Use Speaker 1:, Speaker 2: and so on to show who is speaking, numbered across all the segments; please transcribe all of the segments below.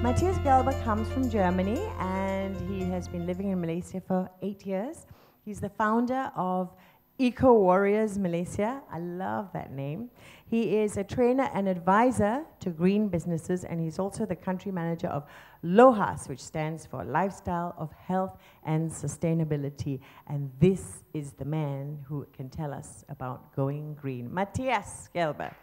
Speaker 1: Matthias Gelber comes from Germany and he has been living in Malaysia for 8 years. He's the founder of Eco Warriors Malaysia. I love that name. He is a trainer and advisor to green businesses, and he's also the country manager of LOHAS, which stands for Lifestyle of Health and Sustainability. And this is the man who can tell us about going green. Matthias Gelber.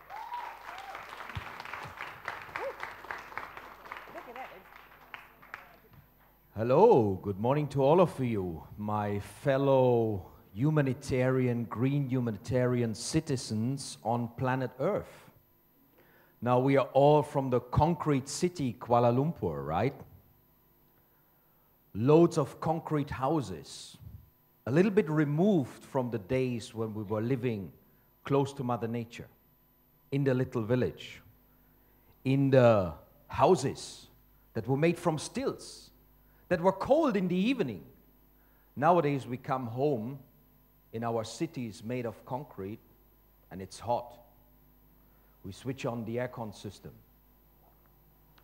Speaker 2: Hello, good morning to all of you, my fellow green humanitarian citizens on planet Earth. Now, we are all from the concrete city, Kuala Lumpur, right? Loads of concrete houses, a little bit removed from the days when we were living close to Mother Nature, in the little village, in the houses that were made from stilts, that were cold in the evening. Nowadays, we come home in our cities made of concrete, and it's hot. We switch on the aircon system.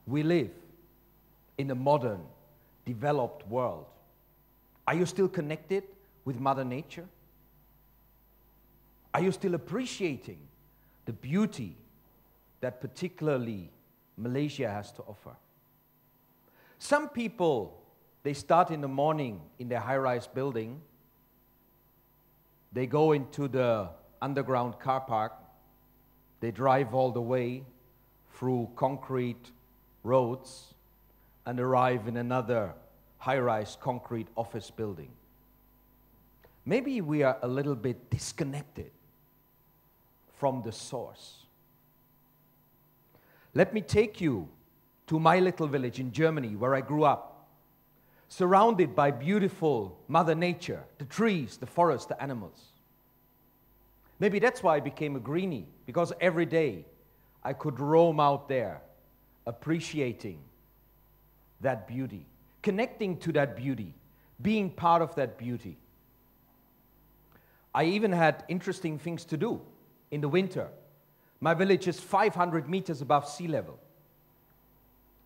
Speaker 2: We live in a modern, developed world. Are you still connected with Mother Nature? Are you still appreciating the beauty that particularly Malaysia has to offer? Some people, they start in the morning in their high-rise building. They go into the underground car park. They drive all the way through concrete roads and arrive in another high-rise concrete office building. Maybe we are a little bit disconnected from the source. Let me take you to my little village in Germany where I grew up, surrounded by beautiful Mother Nature, the trees, the forest, the animals. Maybe that's why I became a greenie, because every day I could roam out there, appreciating that beauty, connecting to that beauty, being part of that beauty. I even had interesting things to do in the winter. My village is 500 meters above sea level.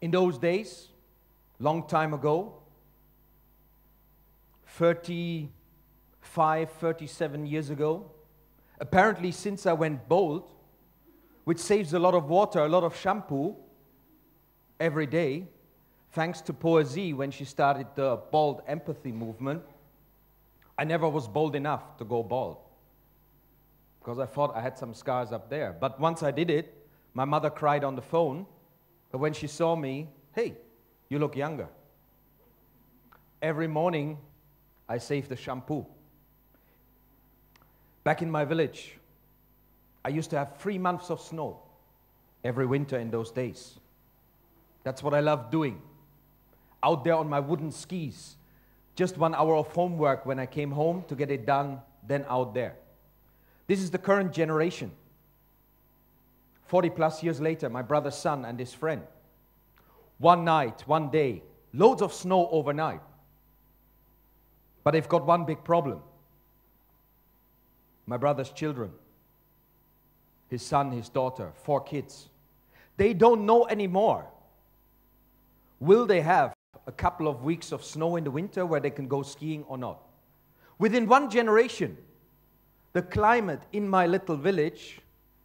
Speaker 2: In those days, long time ago, 35, 37 years ago, apparently since I went bald, which saves a lot of water, a lot of shampoo every day, thanks to Poesie when she started the bald empathy movement, I never was bold enough to go bald because I thought I had some scars up there. But once I did it, my mother cried on the phone, but when she saw me, hey, you look younger. Every morning, I save the shampoo. Back in my village, I used to have 3 months of snow every winter in those days. That's what I loved doing. Out there on my wooden skis, just 1 hour of homework when I came home to get it done, then out there. This is the current generation. 40 plus years later, my brother's son and his friend. One night, one day, loads of snow overnight. But they've got one big problem. My brother's children, his son, his daughter, 4 kids. They don't know anymore. Will they have a couple of weeks of snow in the winter where they can go skiing or not? Within 1 generation, the climate in my little village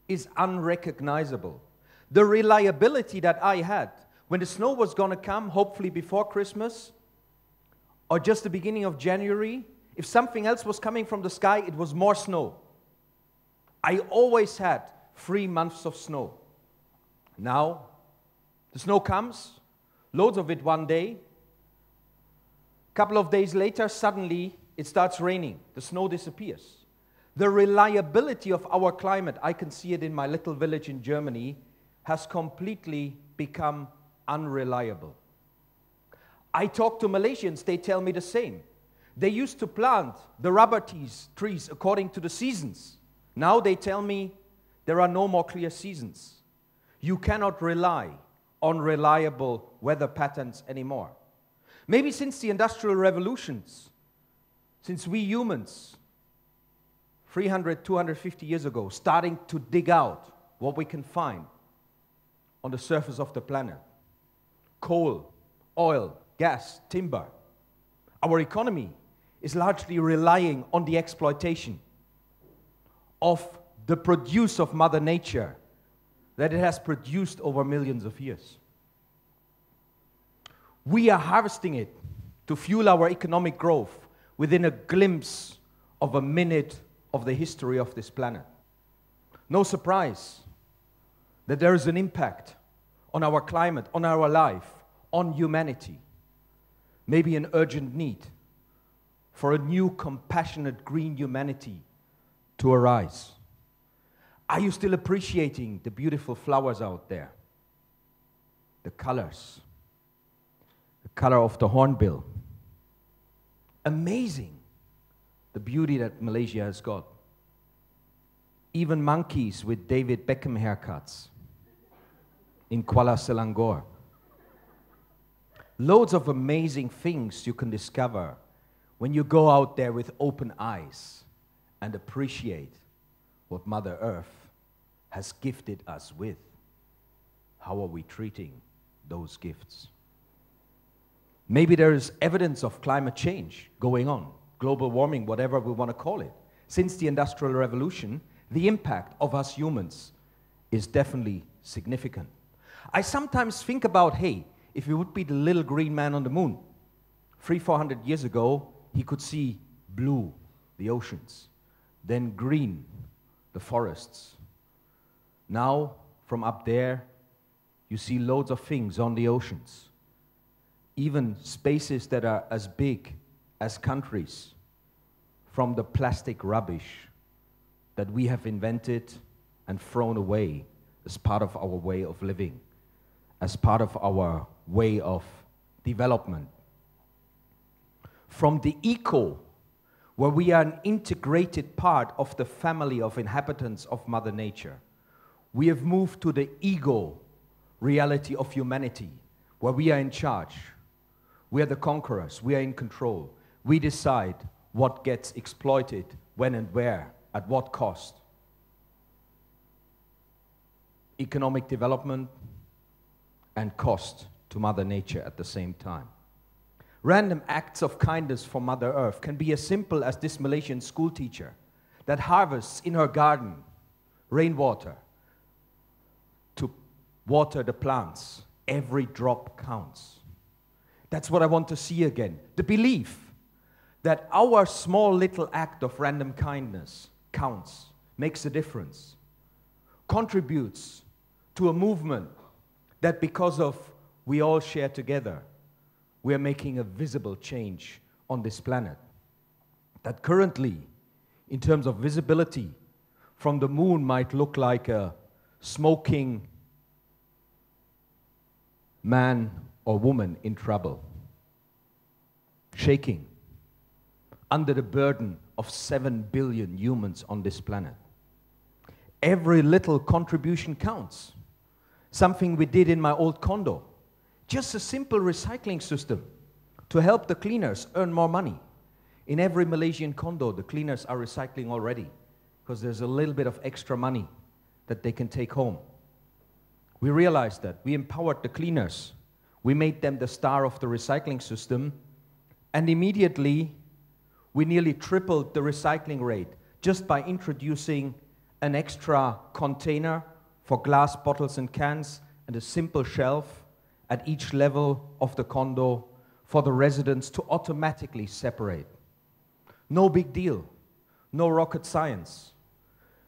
Speaker 2: is unrecognizable. The reliability that I had when the snow was going to come, hopefully before Christmas, or just the beginning of January, if something else was coming from the sky, it was more snow. I always had 3 months of snow. Now, the snow comes, loads of it one day. A couple of days later, suddenly it starts raining. The snow disappears. The reliability of our climate, I can see it in my little village in Germany, has completely become unreliable. I talk to Malaysians, they tell me the same. They used to plant the rubber trees according to the seasons. Now they tell me there are no more clear seasons. You cannot rely on reliable weather patterns anymore. Maybe since the Industrial Revolutions, since we humans, 300, 250 years ago, starting to dig out what we can find on the surface of the planet, coal, oil, gas, timber. Our economy is largely relying on the exploitation of the produce of Mother Nature that it has produced over millions of years. We are harvesting it to fuel our economic growth within a glimpse of a minute of the history of this planet. No surprise that there is an impact on our climate, on our life, on humanity. Maybe an urgent need for a new, compassionate, green humanity to arise. Are you still appreciating the beautiful flowers out there? The colors. The color of the hornbill. Amazing, the beauty that Malaysia has got. Even monkeys with David Beckham haircuts in Kuala Selangor. Loads of amazing things you can discover when you go out there with open eyes and appreciate what Mother Earth has gifted us with. How are we treating those gifts? Maybe there is evidence of climate change going on, global warming, whatever we want to call it. Since the Industrial Revolution, the impact of us humans is definitely significant. I sometimes think about, hey, if he would be the little green man on the moon, 300-400 years ago, he could see blue, the oceans, then green, the forests. Now, from up there, you see loads of things on the oceans. Even spaces that are as big as countries, from the plastic rubbish that we have invented and thrown away as part of our way of living, as part of our way of development. From the eco, where we are an integrated part of the family of inhabitants of Mother Nature, we have moved to the ego reality of humanity, where we are in charge. We are the conquerors. We are in control. We decide what gets exploited, when and where, at what cost. Economic development and cost to Mother Nature at the same time. Random acts of kindness for Mother Earth can be as simple as this Malaysian school teacher that harvests in her garden rainwater to water the plants. Every drop counts. That's what I want to see again. The belief that our small little act of random kindness counts, makes a difference, contributes to a movement that because of we all share together, we are making a visible change on this planet. That currently, in terms of visibility, from the moon might look like a smoking man or woman in trouble, shaking under the burden of 7 billion humans on this planet. Every little contribution counts. Something we did in my old condo. Just a simple recycling system to help the cleaners earn more money. In every Malaysian condo, the cleaners are recycling already because there's a little bit of extra money that they can take home. We realized that. We empowered the cleaners. We made them the star of the recycling system, and immediately we nearly tripled the recycling rate just by introducing an extra container for glass bottles and cans and a simple shelf at each level of the condo for the residents to automatically separate. No big deal, no rocket science.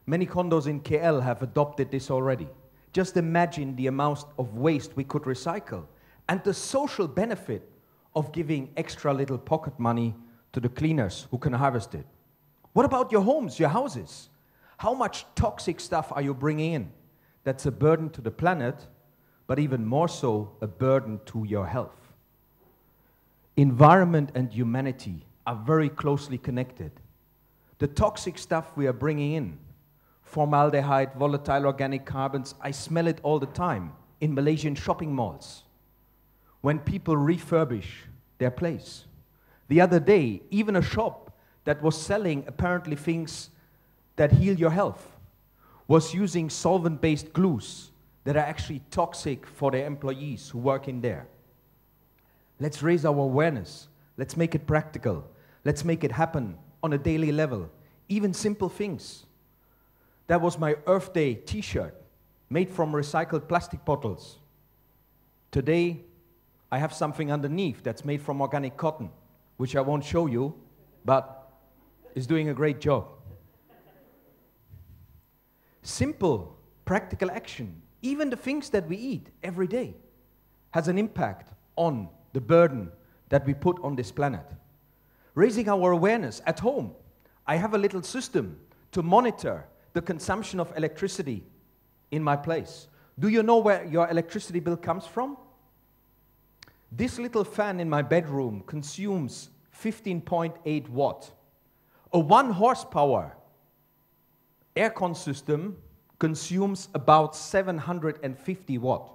Speaker 2: Many condos in KL have adopted this already. Just imagine the amount of waste we could recycle and the social benefit of giving extra little pocket money to the cleaners who can harvest it. What about your homes, your houses? How much toxic stuff are you bringing in? That's a burden to the planet, but even more so, a burden to your health. Environment and humanity are very closely connected. The toxic stuff we are bringing in, formaldehyde, volatile organic carbons, I smell it all the time in Malaysian shopping malls when people refurbish their place. The other day, even a shop that was selling apparently things that heal your health was using solvent-based glues that are actually toxic for their employees who work in there. Let's raise our awareness. Let's make it practical. Let's make it happen on a daily level. Even simple things. That was my Earth Day t-shirt, made from recycled plastic bottles. Today, I have something underneath that's made from organic cotton, which I won't show you, but is doing a great job. Simple, practical action, even the things that we eat every day, has an impact on the burden that we put on this planet. Raising our awareness at home. I have a little system to monitor the consumption of electricity in my place. Do you know where your electricity bill comes from? This little fan in my bedroom consumes 15.8 watt. A 1 horsepower aircon system consumes about 750 watt.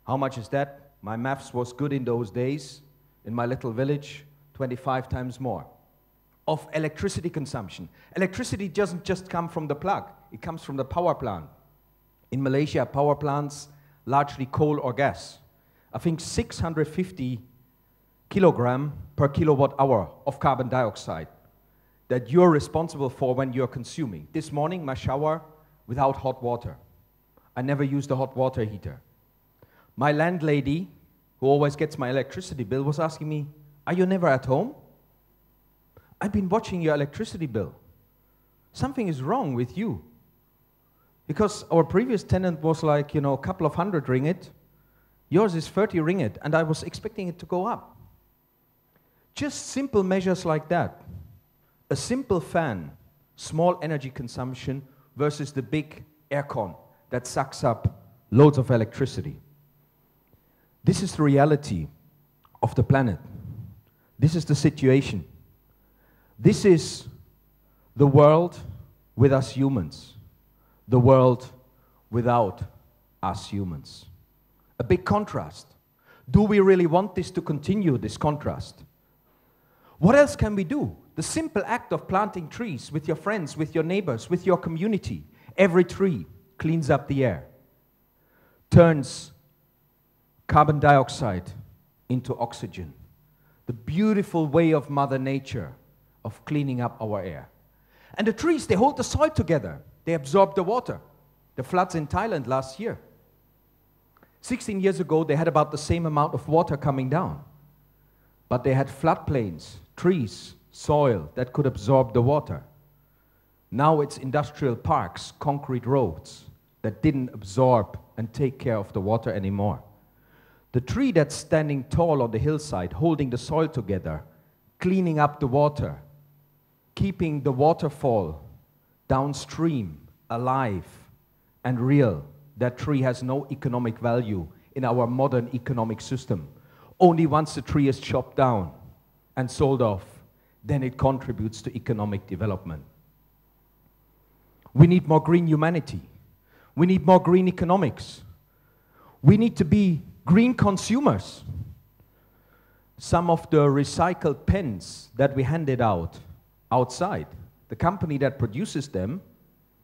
Speaker 2: How much is that? My maths was good in those days. In my little village, 25 times more of electricity consumption. Electricity doesn't just come from the plug, it comes from the power plant. In Malaysia, power plants, largely coal or gas. I think 650 kilogram per kilowatt hour of carbon dioxide that you're responsible for when you're consuming. This morning, my shower without hot water. I never used a hot water heater. My landlady, who always gets my electricity bill, was asking me, "Are you never at home? I've been watching your electricity bill. Something is wrong with you." Because our previous tenant was like, a couple of hundred ringgit. Yours is 30 ringgit, and I was expecting it to go up. Just simple measures like that. A simple fan, small energy consumption versus the big aircon that sucks up loads of electricity. This is the reality of the planet. This is the situation. This is the world with us humans. The world without us humans. A big contrast. Do we really want this to continue, this contrast? What else can we do? The simple act of planting trees with your friends, with your neighbors, with your community. Every tree cleans up the air, turns carbon dioxide into oxygen. The beautiful way of Mother Nature of cleaning up our air. And the trees, they hold the soil together. They absorb the water. The floods in Thailand last year. 16 years ago, they had about the same amount of water coming down. But they had floodplains, trees, soil that could absorb the water. Now it's industrial parks, concrete roads that didn't absorb and take care of the water anymore. The tree that's standing tall on the hillside, holding the soil together, cleaning up the water, keeping the waterfall downstream alive and real. That tree has no economic value in our modern economic system. Only once the tree is chopped down and sold off, then it contributes to economic development. We need more green humanity. We need more green economics. We need to be green consumers. Some of the recycled pens that we handed out outside, the company that produces them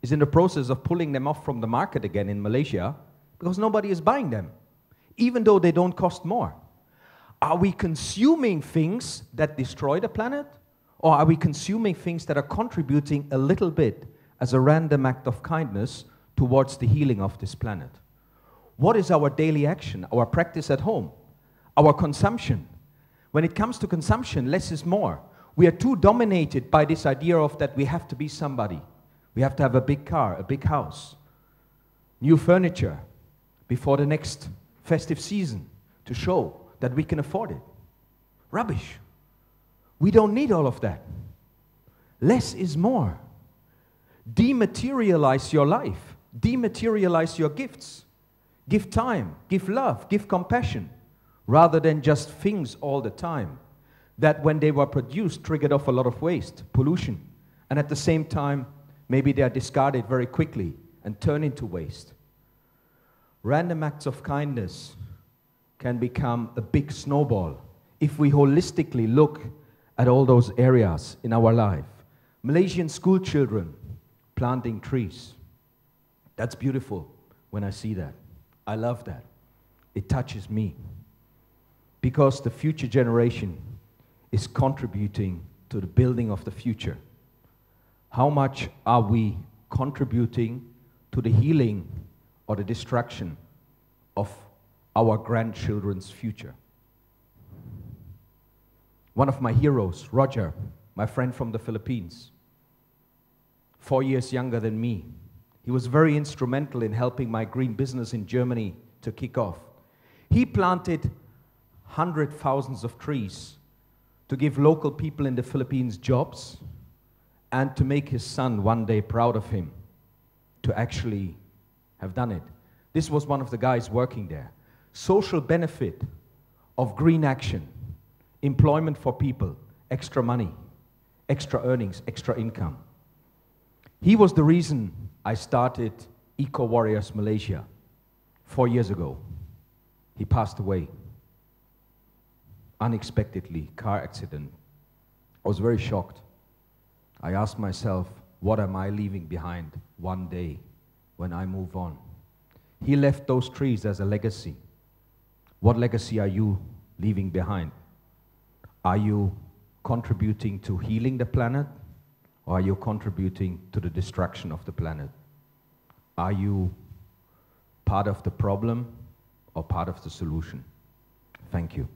Speaker 2: is in the process of pulling them off from the market again in Malaysia because nobody is buying them, even though they don't cost more. Are we consuming things that destroy the planet? Or are we consuming things that are contributing a little bit as a random act of kindness towards the healing of this planet? What is our daily action, our practice at home, our consumption? When it comes to consumption, less is more. We are too dominated by this idea of that we have to be somebody. We have to have a big car, a big house, new furniture before the next festive season to show that we can afford it. Rubbish. We don't need all of that. Less is more. Dematerialize your life. Dematerialize your gifts. Give time, give love, give compassion, rather than just things all the time that when they were produced triggered off a lot of waste, pollution, and at the same time maybe they are discarded very quickly and turn into waste. Random acts of kindness can become a big snowball if we holistically look at all those areas in our life. Malaysian school children planting trees. That's beautiful when I see that. I love that. It touches me. because the future generation is contributing to the building of the future. How much are we contributing to the healing or the destruction of our grandchildren's future? One of my heroes, Roger, my friend from the Philippines, 4 years younger than me. He was very instrumental in helping my green business in Germany to kick off. He planted hundreds of thousands of trees to give local people in the Philippines jobs and to make his son one day proud of him to actually have done it. This was one of the guys working there. Social benefit of green action, employment for people, extra money, extra earnings, extra income. He was the reason I started Eco Warriors Malaysia 4 years ago. He passed away unexpectedly, car accident. I was very shocked. I asked myself, what am I leaving behind one day when I move on? He left those trees as a legacy. What legacy are you leaving behind? Are you contributing to healing the planet, or are you contributing to the destruction of the planet? Are you part of the problem or part of the solution? Thank you.